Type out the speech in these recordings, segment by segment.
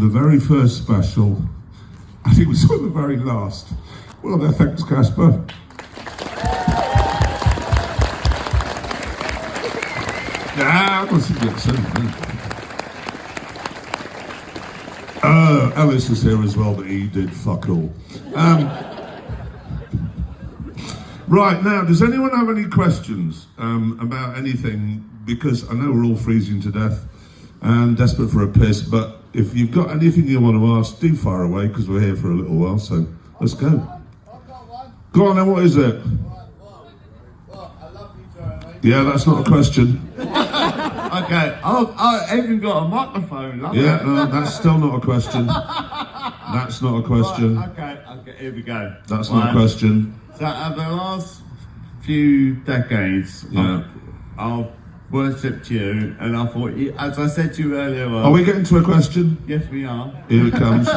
the very first special, and he was on the very last. Well, there, thanks, Casper. Yeah, I must admit so. Ellis is here as well, but he did fuck all. Right, now, does anyone have any questions about anything? Because I know we're all freezing to death and desperate for a piss, but if you've got anything you want to ask, do fire away, because we're here for a little while, so let's go. I've got one. Go on then, what is it? What? I love you, Jeremy. Yeah, that's not a question. Okay, I even got a microphone. Yeah, no, that's still not a question. That's not a question. Right, okay, here we go. That's not a question. So, over the last few decades, Yeah. I've worshipped you, and I thought, as I said to you earlier on... Are we getting to a question? Yes, we are. Here it comes.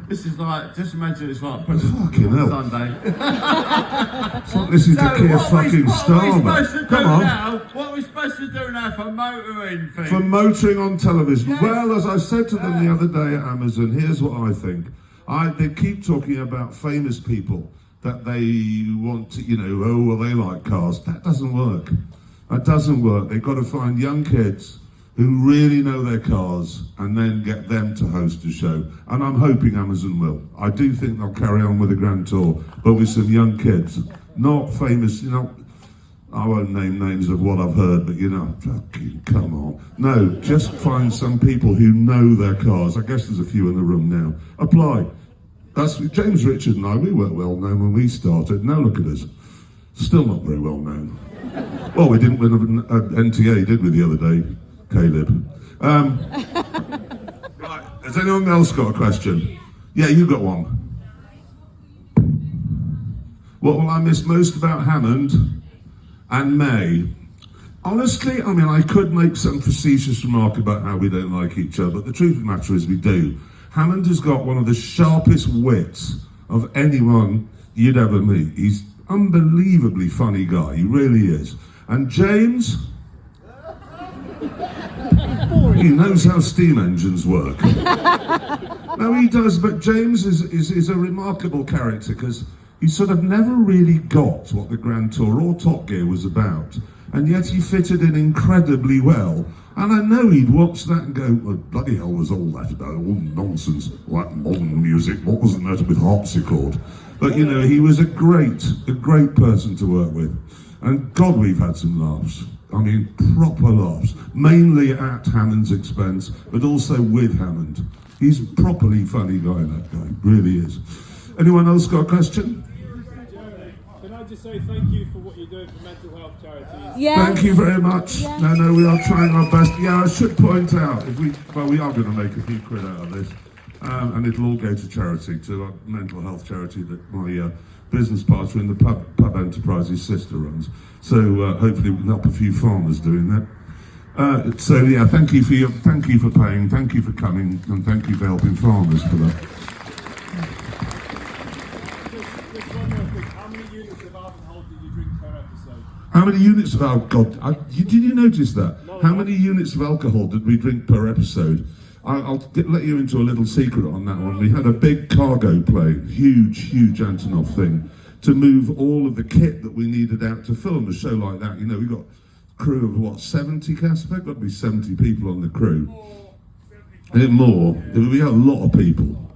This is like, just imagine it's like Fucking hell. Sunday. It's like listening to Keir fucking Starmer. Come on. Now, what are we supposed to do now for motoring things? For motoring on television. Yes. Well, as I said to them the other day at Amazon, here's what I think. They keep talking about famous people that they want to, oh, well, they like cars. That doesn't work. That doesn't work. They've got to find young kids who really know their cars and then get them to host a show. And I'm hoping Amazon will. I do think they'll carry on with the Grand Tour, but with some young kids. Not famous, I won't name names of what I've heard, but fucking come on. No, just find some people who know their cars. I guess there's a few in the room now. Apply. That's James Richard and I, we weren't well known when we started. Now look at us. Still not very well known. Well, we didn't win an NTA, did we, the other day, Caleb? Right, has anyone else got a question? Yeah, you got one. What will I miss most about Hammond and May? Honestly, I could make some facetious remark about how we don't like each other, but the truth of the matter is we do. Hammond has got one of the sharpest wits of anyone you'd ever meet. He's unbelievably funny guy, he really is. And James, he knows how steam engines work. No, he does, but James is a remarkable character because he sort of never really got what the Grand Tour or Top Gear was about, and yet he fitted in incredibly well. And I know he'd watch that and go, well, bloody hell was all that about, all nonsense, like modern music, what wasn't that with harpsichord? But he was a great person to work with. And God, we've had some laughs. Proper laughs. Mainly at Hammond's expense, but also with Hammond. He's a properly funny guy, that guy, really is. Anyone else got a question? Jeremy, can I just say thank you for what you're doing for mental health charities? Yes. Thank you very much. Yes. No, we are trying our best. Yeah, I should point out, we are going to make a few quid out of this. And it'll all go to charity, to a mental health charity that my business partner in the pub enterprise's sister runs. So hopefully we can help a few farmers doing that. So yeah, thank you for paying, thank you for coming, and thank you for helping farmers for that. Just one more thing. How many units of alcohol did you drink per episode? How many units of did you notice that? No, how many units of alcohol did we drink per episode? I'll let you into a little secret on that one. We had a big cargo plane, huge Antonov thing, to move all of the kit that we needed out to film a show like that. We got a crew of what, 70, Casper? Got to be 70 people on the crew. More. We had a lot of people.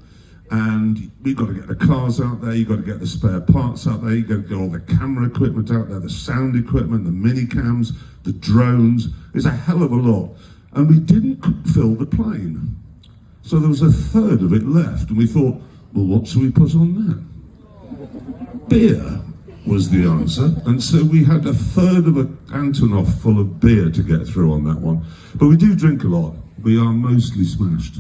And we've got to get the cars out there, you've got to get the spare parts out there, you've got to get all the camera equipment out there, the sound equipment, the mini cams, the drones. It's a hell of a lot. And we didn't fill the plane. So there was a third of it left. And we thought, well, what should we put on that? Beer was the answer. And so we had a third of an Antonov full of beer to get through on that one. But we do drink a lot. We are mostly smashed.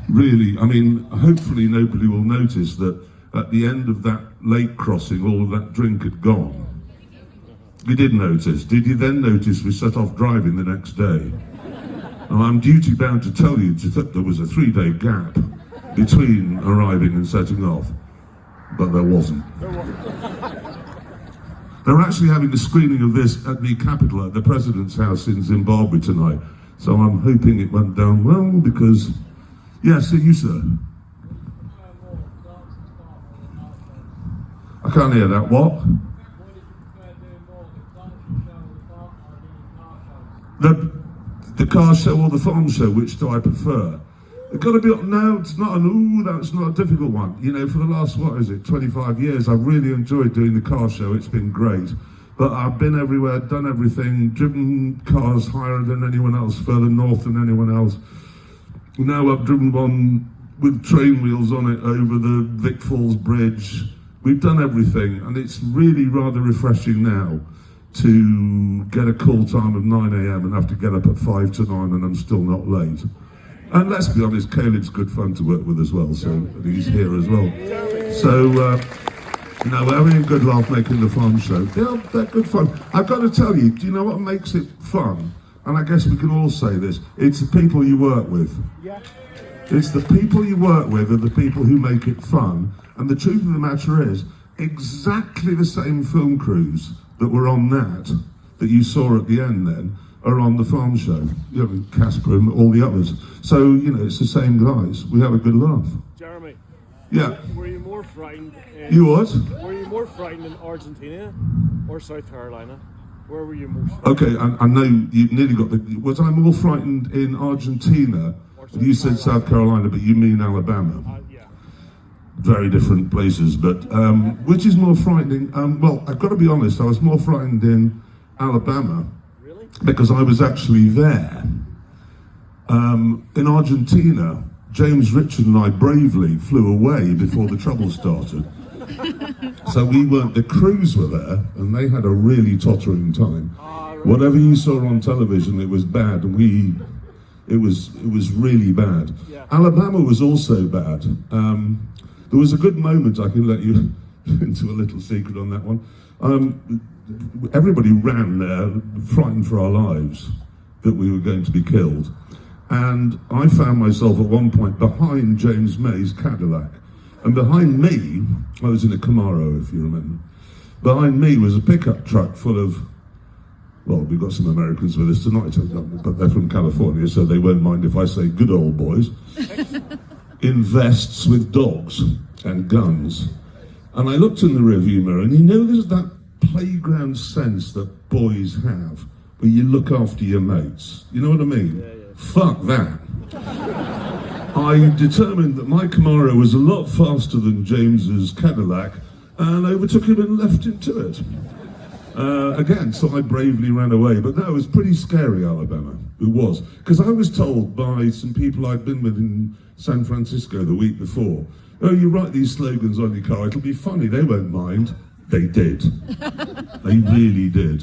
Really, hopefully nobody will notice that at the end of that lake crossing, all of that drink had gone. You did notice. Did you then notice we set off driving the next day? And I'm duty bound to tell you that there was a 3-day gap between arriving and setting off, but there wasn't. They're actually having a screening of this at the Capitol, at the President's house in Zimbabwe tonight. So I'm hoping it went down well, because Yes, you, sir. I can't hear that. What? The car show or the farm show, which do I prefer? It's got to be, no, it's not that's not a difficult one. You know, for the last, 25 years, I've really enjoyed doing the car show. It's been great. But I've been everywhere, done everything, driven cars higher than anyone else, further north than anyone else. Now I've driven one with train wheels on it over the Vic Falls Bridge. We've done everything, and it's really rather refreshing now to get a call time of 9 a.m. and have to get up at 5 to 9 and I'm still not late. And let's be honest, Caleb's good fun to work with as well, so he's here as well. So, no, we're having a good laugh making the farm show. Yeah, they're good fun. I've got to tell you, do you know what makes it fun? And I guess we can all say this, it's the people you work with. Yeah. It's the people you work with are the people who make it fun. And the truth of the matter is, exactly the same film crews that were on that you saw at the end then, are on the farm show. You know, Casper and all the others. So, you know, it's the same guys. We have a good laugh. Jeremy. Yeah. Were you more frightened You what? Were you more frightened in Argentina or South Carolina? Where were you most Okay, frightened? I know you nearly got the... Was I more frightened in Argentina? You said South Carolina, but you mean Alabama. Yeah. Very different places, but which is more frightening? Well, I've got to be honest, I was more frightened in Alabama. Really? Because I was actually there. In Argentina, James Richard and I bravely flew away before the trouble started. So we weren't, the crews were there, and they had a really tottering time. Right. Whatever you saw on television, it was bad, and it was really bad. Yeah. Alabama was also bad. There was a good moment, I can let you into a little secret on that one. Everybody ran there, frightened for our lives, that we were going to be killed. And I found myself at one point behind James May's Cadillac. And behind me, I was in a Camaro, if you remember. Behind me was a pickup truck full of, well, we've got some Americans with us tonight, but they're from California, so they won't mind if I say good old boys. In vests with dogs and guns. And I looked in the rearview mirror, and you know there's that playground sense that boys have, where you look after your mates. You know what I mean? Yeah. Fuck that. I determined that my Camaro was a lot faster than James's Cadillac, and overtook him and left him to it. Again, so I bravely ran away, but that was pretty scary, Alabama. It was. Because I was told by some people I'd been with in San Francisco the week before, oh, you write these slogans on your car, it'll be funny, they won't mind. They did. They really did.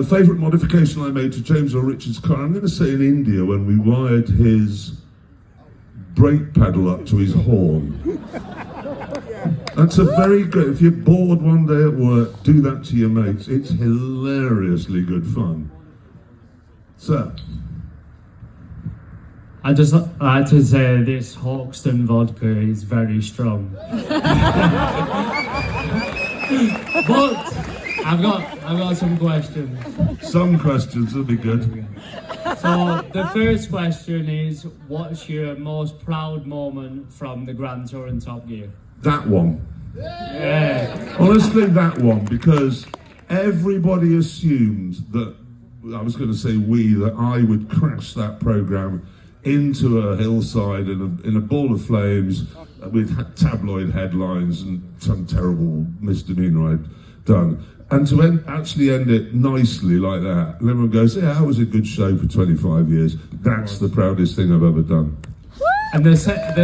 Favourite modification I made to James or Richard's car, I'm going to say in India when we wired his brake pedal up to his horn. That's a very good, if you're bored one day at work, do that to your mates. It's hilariously good fun. Sir? I just like to say this Hawkston vodka is very strong. But I've got some questions. Some questions will be good. So the first question is, what's your most proud moment from the Grand Tour and Top Gear? That one. Yeah. Honestly, that one, because everybody assumed that, I was going to say that I would crash that programme into a hillside in a ball of flames with tabloid headlines and some terrible misdemeanor I'd done. And to actually end it nicely like that, and everyone goes, yeah, that was a good show for 25 years. That's the proudest thing I've ever done. And the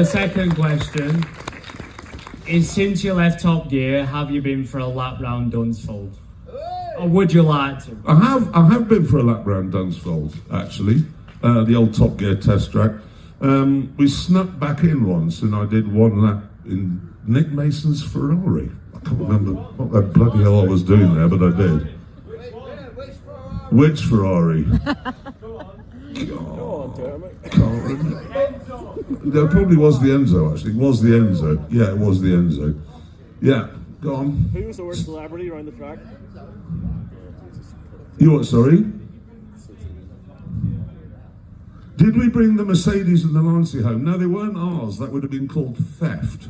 second question is, since you left Top Gear, have you been for a lap round Dunsfold? Or would you like to? I have been for a lap round Dunsfold, actually. The old Top Gear test track. We snuck back in once, and I did one lap in Nick Mason's Ferrari. I can't remember what the bloody hell I was doing there, but I did. Which Ferrari? Can't remember. There probably was the Enzo, actually. It was the Enzo. Yeah, it was the Enzo. Yeah, go on. Who was the worst celebrity around the track? You what, sorry? Did we bring the Mercedes and the Lancia home? No, they weren't ours. That would have been called theft.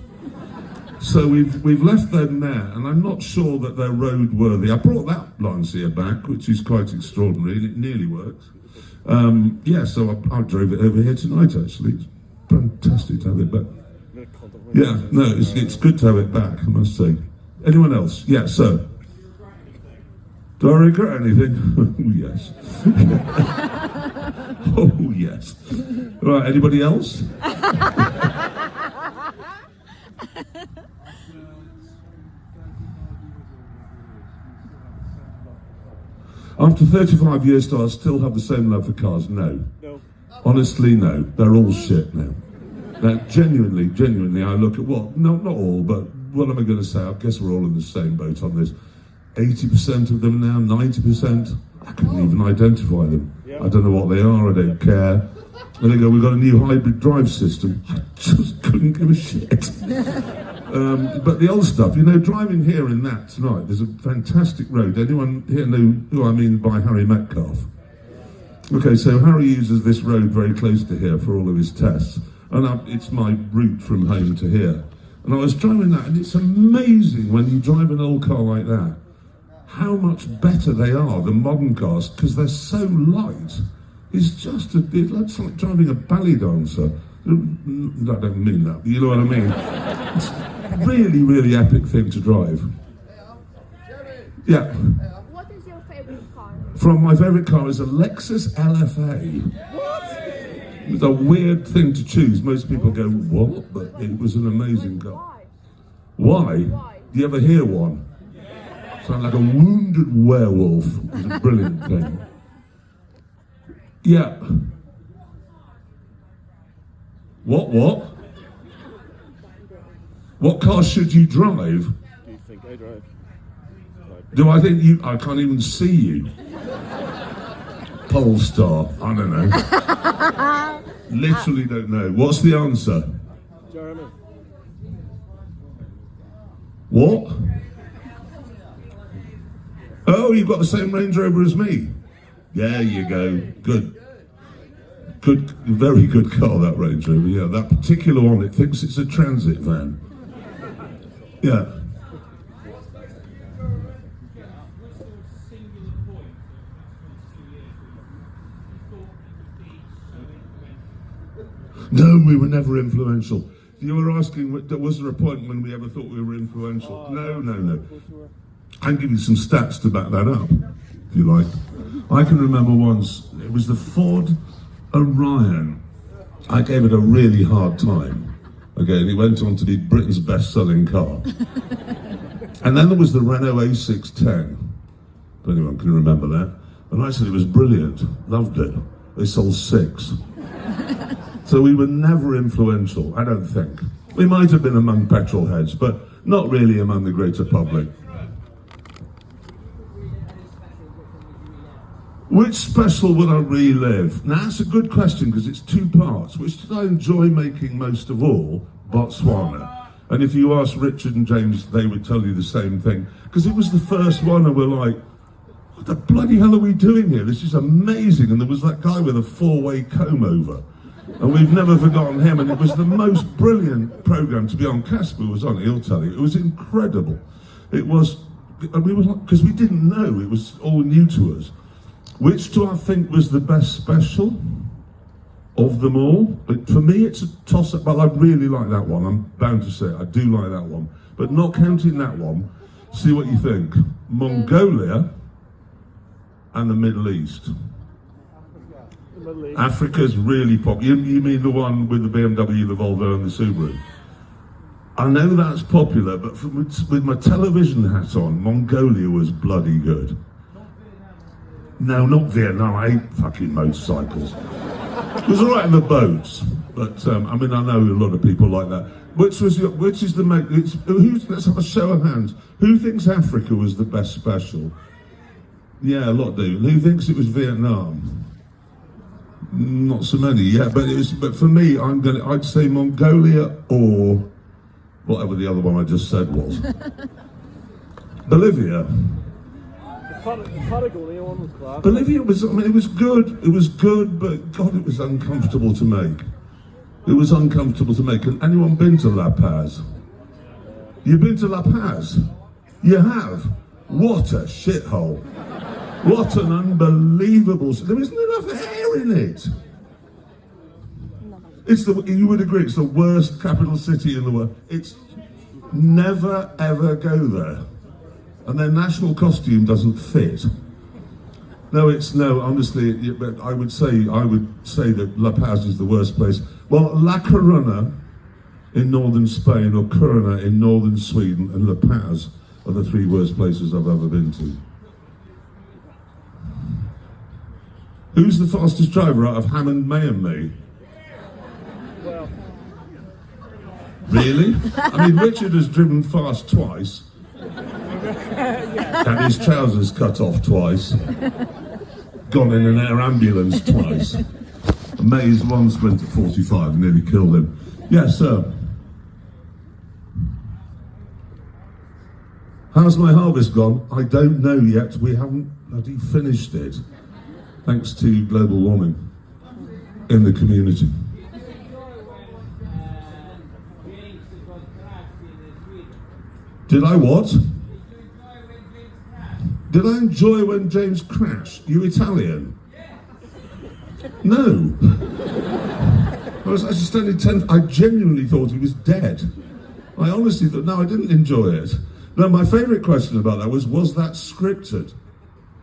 So we've left them there, and I'm not sure that they're roadworthy. I brought that Lancia back, which is quite extraordinary, and it nearly works. Yeah, so I drove it over here tonight, actually. It's fantastic to have it back. Yeah, no, it's good to have it back, I must say. Anyone else? Yeah, so. Do I regret anything? Oh, yes. Oh, yes. Right, anybody else? After 35 years, do I still have the same love for cars? No. Honestly, no. They're all shit now. Now, genuinely, I look at not all, but what am I going to say? I guess we're all in the same boat on this. 80% of them now, 90%, I couldn't even identify them. I don't know what they are, I don't care. And they go, we've got a new hybrid drive system. I just couldn't give a shit. But the old stuff, driving here in that tonight, there's a fantastic road. Anyone here know who I mean by Harry Metcalf? Okay, so Harry uses this road very close to here for all of his tests. And it's my route from home to here. And I was driving that, and it's amazing when you drive an old car like that, how much better they are than modern cars, because they're so light. It's like driving a ballet dancer. I don't mean that, but you know what I mean. It's a really, really epic thing to drive. Yeah. What is your favorite car? My favourite car is a Lexus LFA. It's a weird thing to choose. Most people go, what? But it was an amazing car. Why? Do you ever hear one? Sound like a wounded werewolf. It was a brilliant thing. Yeah. What? What car should you drive? Do you think I drive? Do I think you? I can't even see you. Polestar. I don't know. Literally don't know. What's the answer? Jeremy. What? Oh, you've got the same Range Rover as me. There you go. Good, very good car, that Range Rover. Yeah, that particular one, it thinks it's a transit van. Yeah. No, we were never influential. You were asking, was there a point when we ever thought we were influential? No. I can give you some stats to back that up, if you like. I can remember once, it was the Ford Orion. I gave it a really hard time. Okay, and it went on to be Britain's best-selling car. And then there was the Renault A610. If anyone can remember that. And I said it was brilliant, loved it. They sold 6. So we were never influential, I don't think. We might have been among petrol heads, but not really among the greater public. Which special would I relive? Now that's a good question because it's 2 parts. Which did I enjoy making most of all? Botswana. And if you ask Richard and James, they would tell you the same thing. Because it was the first one and we're like, what the bloody hell are we doing here? This is amazing. And there was that guy with a 4-way comb over. And we've never forgotten him. And it was the most brilliant programme to be on. Casper was on it, he'll tell you. It was incredible. It was, and we were like, because we didn't know, it was all new to us. Which do I think was the best special of them all? But for me, it's a toss-up. Well, I really like that one. I'm bound to say it. I do like that one. But not counting that one, see what you think. Mongolia and the Middle East. Africa's really popular. You mean the one with the BMW, the Volvo and the Subaru? I know that's popular, but with my television hat on, Mongolia was bloody good. No, not Vietnam. I hate fucking motorcycles. It was all right in the boats, but I mean, I know a lot of people like that. Let's have a show of hands. Who thinks Africa was the best special? Yeah, a lot do. Who thinks it was Vietnam? Not so many. Yeah, but for me, I'd say Mongolia or whatever the other one I just said was. Bolivia. Patagonia one was class. Bolivia was, I mean, it was good. It was good, but God, it was uncomfortable to make. It was uncomfortable to make. Has anyone been to La Paz? You've been to La Paz? You have? What a shithole. What an unbelievable... There isn't enough air in it. You would agree, it's the worst capital city in the world. It's never, ever go there. And their national costume doesn't fit. No, honestly, I would say that La Paz is the worst place. Well, La Coruña in northern Spain, or Coruña in northern Sweden, and La Paz are the three worst places I've ever been to. Who's the fastest driver out of Hammond, May and me? Really? I mean, Richard has driven fast twice. Had his trousers cut off twice. Gone in an air ambulance twice. May's once went at 45 and nearly killed him. Yes, sir. How's my harvest gone? I don't know yet. We haven't bloody finished it. Thanks to global warming in the community. Did I what? Did I enjoy when James crashed? You Italian? No. I was actually standing 10. I genuinely thought he was dead. I honestly thought, no, I didn't enjoy it. No, my favourite question about that was that scripted?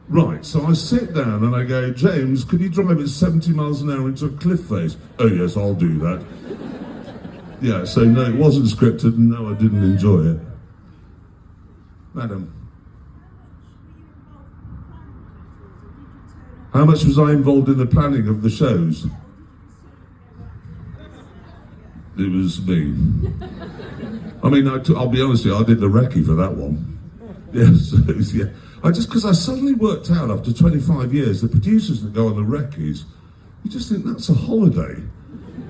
Right, so I sit down and I go, James, could you drive at 70 miles an hour into a cliff face? Oh yes, I'll do that. Yeah, so no, it wasn't scripted, and no, I didn't enjoy it. Madam. How much was I involved in the planning of the shows? It was me. I mean, I'll be honest with you, I did the recce for that one. Yes, yeah. Because I suddenly worked out after 25 years, the producers that go on the recce's, you just think that's a holiday.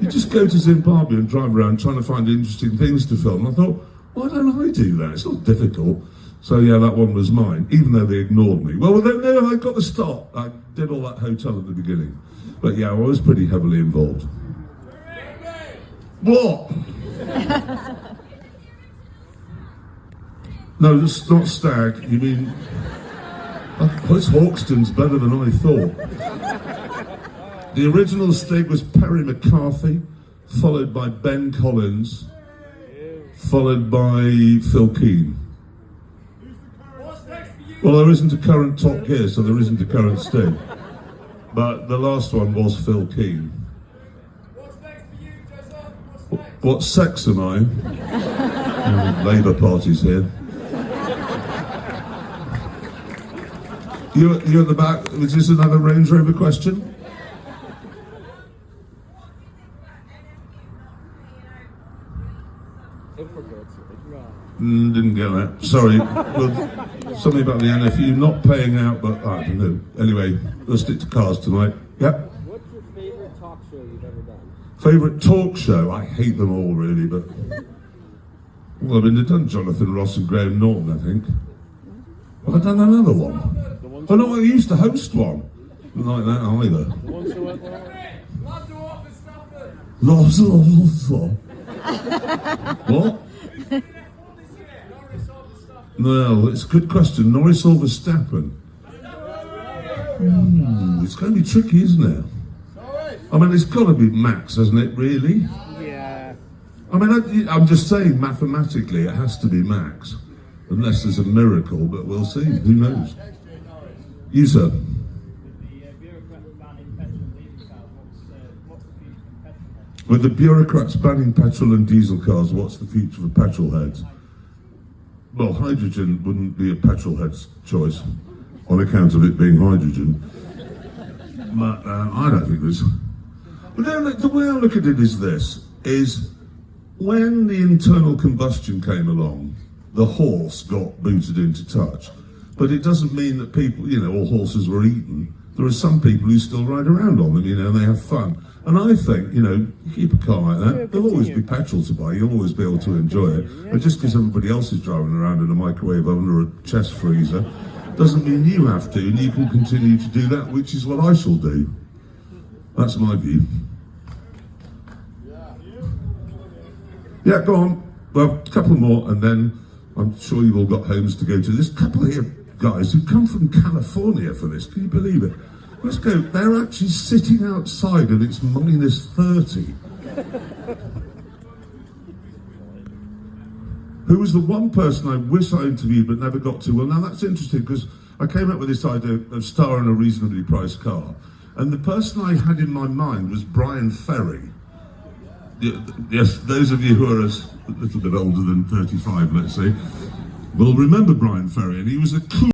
You just go to Zimbabwe and drive around trying to find interesting things to film. I thought, why don't I do that? It's not difficult. So yeah, that one was mine, even though they ignored me. Well, no, I got the stop. I did all that hotel at the beginning. But yeah, I was pretty heavily involved. What? No, it's not Stag. You mean... This Hawkston's better than I thought. The original Stig was Perry McCarthy, followed by Ben Collins, followed by Phil Keane. Well, there isn't a current Top Gear, so there isn't a current Stig. But the last one was Phil Keane. What's next for you, Jezza? What sex am I? Labour Party's here. You at the back, is this another Range Rover question? Didn't get that. Sorry. Well, something about the NFU not paying out, but I don't know. Anyway, let's stick to cars tonight. Yep. What's your favourite talk show you've ever done? Favourite talk show? I hate them all, really, but... Well, I mean, they've done Jonathan Ross and Graham Norton, I think. Have I done another one? Oh no, I used to host one. Didn't like that either. What? No, it's a good question. Norris or Verstappen? It's going to be tricky, isn't it? I mean, it's got to be Max, hasn't it, really? Yeah. I mean, I'm just saying, mathematically, it has to be Max. Unless there's a miracle, but we'll see. Who knows? You, sir. With the bureaucrats banning petrol and diesel cars, what's the future for petrol heads? Well, hydrogen wouldn't be a petrol head's choice on account of it being hydrogen. But I don't think there's... But then the way I look at it is this, is when the internal combustion came along, the horse got booted into touch. But it doesn't mean that people, all horses were eaten. There are some people who still ride around on them, and they have fun. And I think, you keep a car like that, there'll always be petrol to buy, you'll always be able to enjoy it. And just because everybody else is driving around in a microwave oven or a chest freezer, doesn't mean you have to, and you can continue to do that, which is what I shall do. That's my view. Yeah, go on. Well, a couple more, and then I'm sure you've all got homes to go to. There's a couple here, guys, who come from California for this. Can you believe it? Let's go. They're actually sitting outside, and it's -30. Who was the one person I wish I interviewed but never got to? Well, now that's interesting, because I came up with this idea of starring a reasonably priced car, and the person I had in my mind was Brian Ferry. Yes, those of you who are a little bit older than 35, let's say, will remember Brian Ferry, and he was a cool